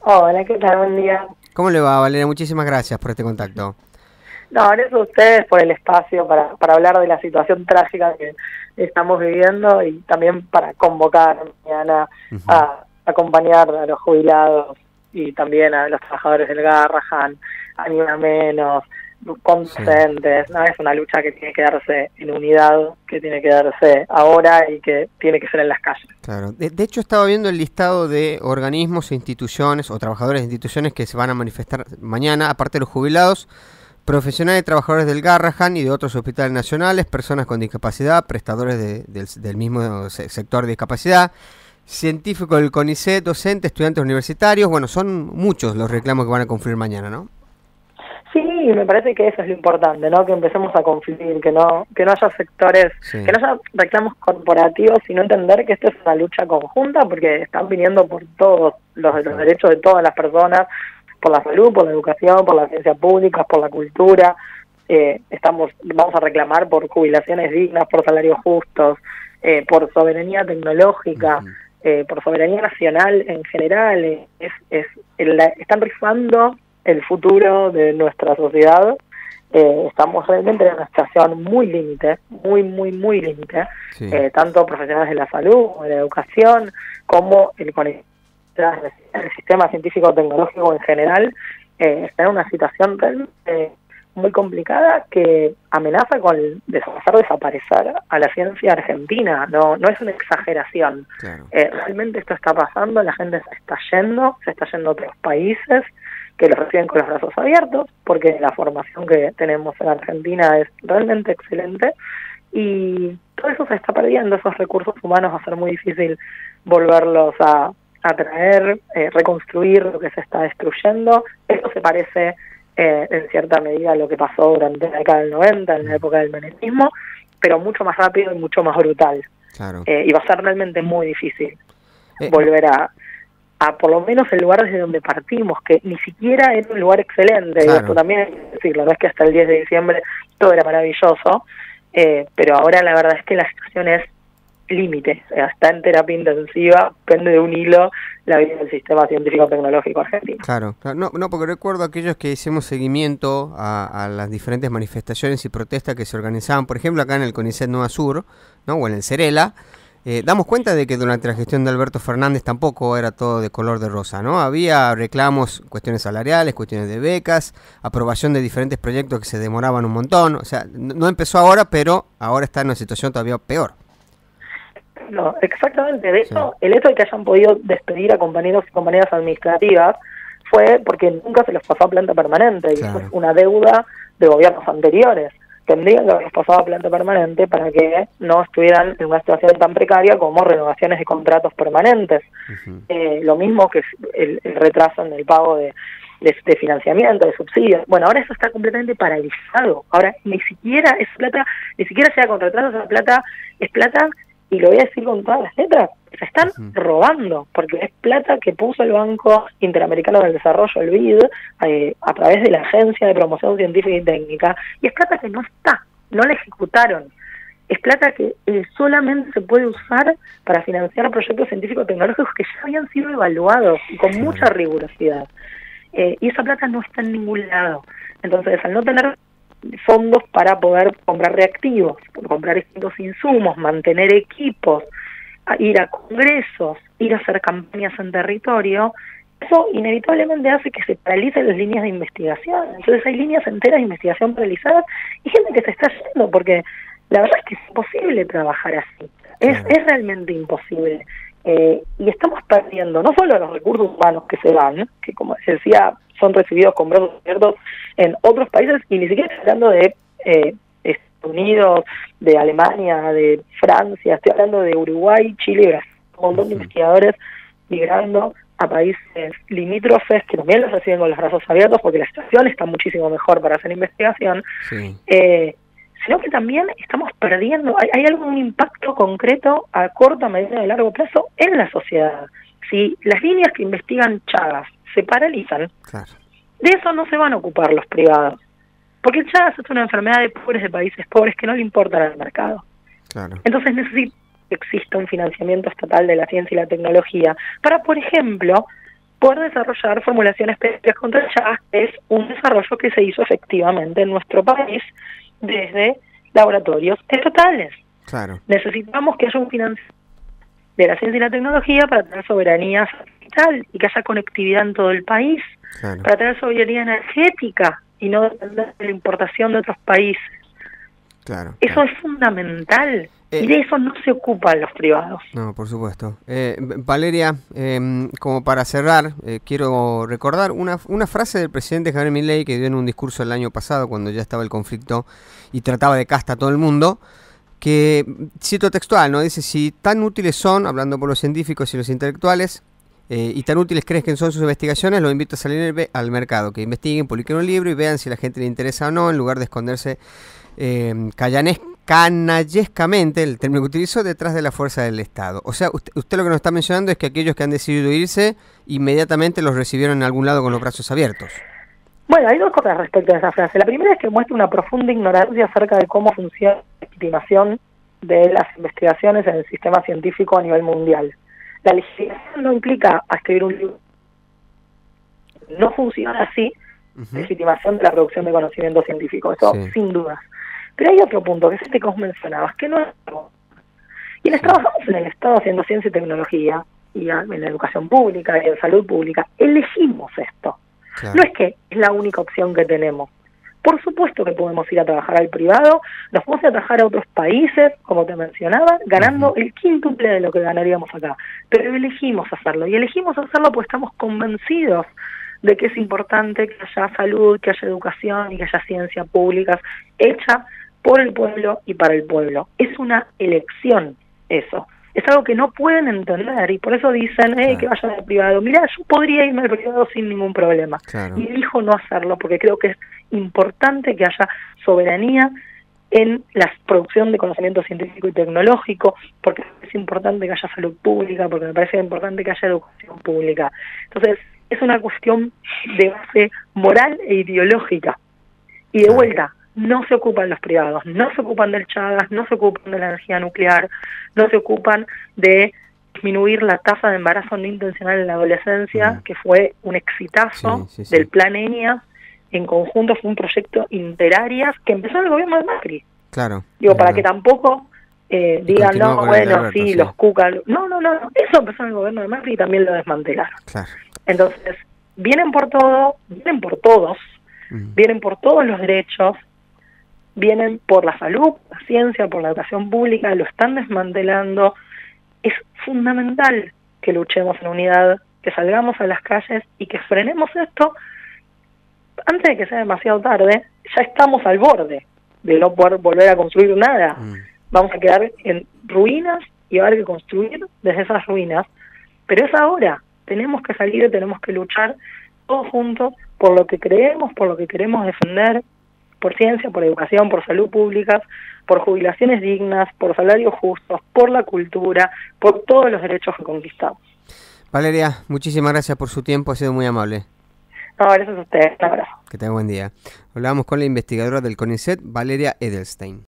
Hola, ¿qué tal? Buen día. ¿Cómo le va, Valeria? Muchísimas gracias por este contacto. No, gracias a ustedes por el espacio para hablar de la situación trágica que estamos viviendo y también para convocar mañana Ujú. a acompañar a los jubilados y también a los trabajadores del Garrahan, a Ni Una Menos, con Sí, docentes. ¿No? Es una lucha que tiene que darse en unidad, que tiene que darse ahora y que tiene que ser en las calles. claro. De hecho, estaba viendo el listado de organismos e instituciones o trabajadores de instituciones que se van a manifestar mañana, aparte de los jubilados, profesionales y trabajadores del Garrahan y de otros hospitales nacionales, personas con discapacidad, prestadores del mismo sector de discapacidad, científicos del CONICET, docentes, estudiantes universitarios. Bueno, son muchos los reclamos que van a confluir mañana, ¿no? Sí, me parece que eso es lo importante, ¿no? Que empecemos a confluir, que no haya sectores, que Sí. no haya reclamos corporativos, sino entender que esto es una lucha conjunta, porque están viniendo por todos los Ujú. derechos de todas las personas, por la salud, por la educación, por la ciencia pública, por la cultura. Vamos a reclamar por jubilaciones dignas, por salarios justos, por soberanía tecnológica, Ujú. por soberanía nacional en general. Están rifando el futuro de nuestra sociedad. Estamos realmente en una situación muy límite, muy límite, Sí. tanto profesionales de la salud, de la educación, como el sistema científico-tecnológico en general. Está en una situación realmente muy complicada que amenaza con hacer desaparecer a la ciencia argentina. No es una exageración. Claro. Realmente esto está pasando, la gente se está yendo a otros países que los reciben con los brazos abiertos, porque la formación que tenemos en Argentina es realmente excelente, y todo eso se está perdiendo, esos recursos humanos va a ser muy difícil volverlos a traer, reconstruir lo que se está destruyendo. Esto se parece en cierta medida a lo que pasó durante la década del 90, en la Mm. época del menemismo, pero mucho más rápido y mucho más brutal. Claro. Y va a ser realmente muy difícil Eh, volver a por lo menos el lugar desde donde partimos, que ni siquiera era un lugar excelente, y esto claro. también hay que decirlo, no es que hasta el 10 de diciembre todo era maravilloso, pero ahora la verdad es que la situación es límite, está en terapia intensiva, pende de un hilo la vida del sistema científico-tecnológico argentino. Claro, claro. No, no, porque recuerdo aquellos que hicimos seguimiento a las diferentes manifestaciones y protestas que se organizaban, por ejemplo, acá en el CONICET Nueva Sur, ¿no? O en el Cerela, damos cuenta de que durante la gestión de Alberto Fernández tampoco era todo de color de rosa, ¿no? Había reclamos, cuestiones salariales, cuestiones de becas, aprobación de diferentes proyectos que se demoraban un montón, o sea, no empezó ahora, pero ahora está en una situación todavía peor. No, exactamente. De Sí, hecho, el hecho de que hayan podido despedir a compañeros y compañeras administrativas fue porque nunca se los pasó a planta permanente, y eso es claro. una deuda de gobiernos anteriores. Tendrían que haberlos pasado a planta permanente para que no estuvieran en una situación tan precaria como renovaciones de contratos permanentes. Ujú. Lo mismo que el retraso en el pago de financiamiento, de subsidios. Bueno, ahora eso está completamente paralizado. Ahora ni siquiera es plata, ni siquiera sea con retraso, esa plata es plata, y lo voy a decir con todas las letras, se están Ujú. robando, porque es plata que puso el Banco Interamericano del Desarrollo, el BID, a través de la Agencia de Promoción Científica y Técnica, y es plata que no está, no la ejecutaron. Es plata que solamente se puede usar para financiar proyectos científicos tecnológicos que ya habían sido evaluados y con mucha Claro. rigurosidad. Y esa plata no está en ningún lado. Entonces, al no tener fondos para poder comprar reactivos, comprar distintos insumos, mantener equipos, ir a congresos, ir a hacer campañas en territorio, eso inevitablemente hace que se paralicen las líneas de investigación. Entonces hay líneas enteras de investigación paralizadas y gente que se está yendo, porque la verdad es que es imposible trabajar así. Claro. Es realmente imposible. Y estamos perdiendo no solo los recursos humanos que se van, que como se decía, son recibidos con brazos abiertos en otros países, y ni siquiera estoy hablando de Estados Unidos, de Alemania, de Francia, estoy hablando de Uruguay, Chile y Brasil, un montón de Ujú. investigadores migrando a países limítrofes que también los reciben con los brazos abiertos, porque la situación está muchísimo mejor para hacer investigación, Sí. sino que también estamos perdiendo, hay algún impacto concreto a corto, a mediano y a largo plazo en la sociedad. Si las líneas que investigan Chagas se paralizan, Claro. de eso no se van a ocupar los privados, porque el Chagas es una enfermedad de pobres, de países pobres, que no le importan al mercado. Claro. Entonces necesita que exista un financiamiento estatal de la ciencia y la tecnología para, por ejemplo, por desarrollar formulaciones específicas contra el Chagas, que es un desarrollo que se hizo efectivamente en nuestro país desde laboratorios estatales. Claro. Necesitamos que haya un financiamiento de la ciencia y la tecnología para tener soberanía satelital y que haya conectividad en todo el país, Claro. para tener soberanía energética y no depender de la importación de otros países. Claro. Eso es fundamental. Y de eso no se ocupan los privados. No, por supuesto. Valeria, como para cerrar, quiero recordar una frase del presidente Javier Milei que dio en un discurso el año pasado, cuando ya estaba el conflicto y trataba de casta a todo el mundo, que, cito textual, ¿no? Dice: si tan útiles son, hablando por los científicos y los intelectuales, y tan útiles crees que son sus investigaciones, los invito a salir al mercado, que investiguen, publiquen un libro y vean si a la gente le interesa o no, en lugar de esconderse canallescamente, el término que utilizó, detrás de la fuerza del Estado. O sea, usted lo que nos está mencionando es que aquellos que han decidido irse, inmediatamente los recibieron en algún lado con los brazos abiertos. Bueno, hay dos cosas respecto a esa frase. La primera es que muestra una profunda ignorancia acerca de cómo funciona la legitimación de las investigaciones en el sistema científico a nivel mundial. La legitimación no implica a escribir un libro. No funciona así la legitimación de la producción de conocimiento científico, eso sí, sin dudas. Pero hay otro punto, que es este que vos mencionabas, que no es... Quienes trabajamos en el Estado haciendo ciencia y tecnología, y en la educación pública y en salud pública, elegimos esto. Claro. No es que es la única opción que tenemos. Por supuesto que podemos ir a trabajar al privado, nos podemos ir a trabajar a otros países, como te mencionaba, ganando el quíntuple de lo que ganaríamos acá. Pero elegimos hacerlo, y elegimos hacerlo porque estamos convencidos de que es importante que haya salud, que haya educación y que haya ciencia pública hecha por el pueblo y para el pueblo. Es una elección eso. Es algo que no pueden entender y por eso dicen que vayan al privado. Mirá, yo podría irme al privado sin ningún problema. Claro. Y elijo no hacerlo porque creo que es importante que haya soberanía en la producción de conocimiento científico y tecnológico, porque es importante que haya salud pública, porque me parece importante que haya educación pública. Entonces, es una cuestión de base moral e ideológica. Y de vuelta, no se ocupan los privados, no se ocupan del Chagas, no se ocupan de la energía nuclear, no se ocupan de disminuir la tasa de embarazo no intencional en la adolescencia, que fue un exitazo del Plan ENIA. En conjunto fue un proyecto interarias que empezó en el gobierno de Macri. Claro. Digo, para que tampoco digan, no, bueno, sí, los cucas. No, eso empezó en el gobierno de Macri y también lo desmantelaron. Claro. Entonces, vienen por todo, vienen por todos, vienen por todos los derechos, vienen por la salud, la ciencia, por la educación pública, lo están desmantelando. Es fundamental que luchemos en unidad, que salgamos a las calles y que frenemos esto antes de que sea demasiado tarde. Ya estamos al borde de no poder volver a construir nada. Vamos a quedar en ruinas y va a haber que construir desde esas ruinas. Pero es ahora. Tenemos que salir, tenemos que luchar todos juntos por lo que creemos, por lo que queremos defender, por ciencia, por educación, por salud pública, por jubilaciones dignas, por salarios justos, por la cultura, por todos los derechos que conquistamos. Valeria, muchísimas gracias por su tiempo, ha sido muy amable. No, gracias a ustedes, un abrazo. Que tenga buen día. Hablábamos con la investigadora del CONICET, Valeria Edelstein.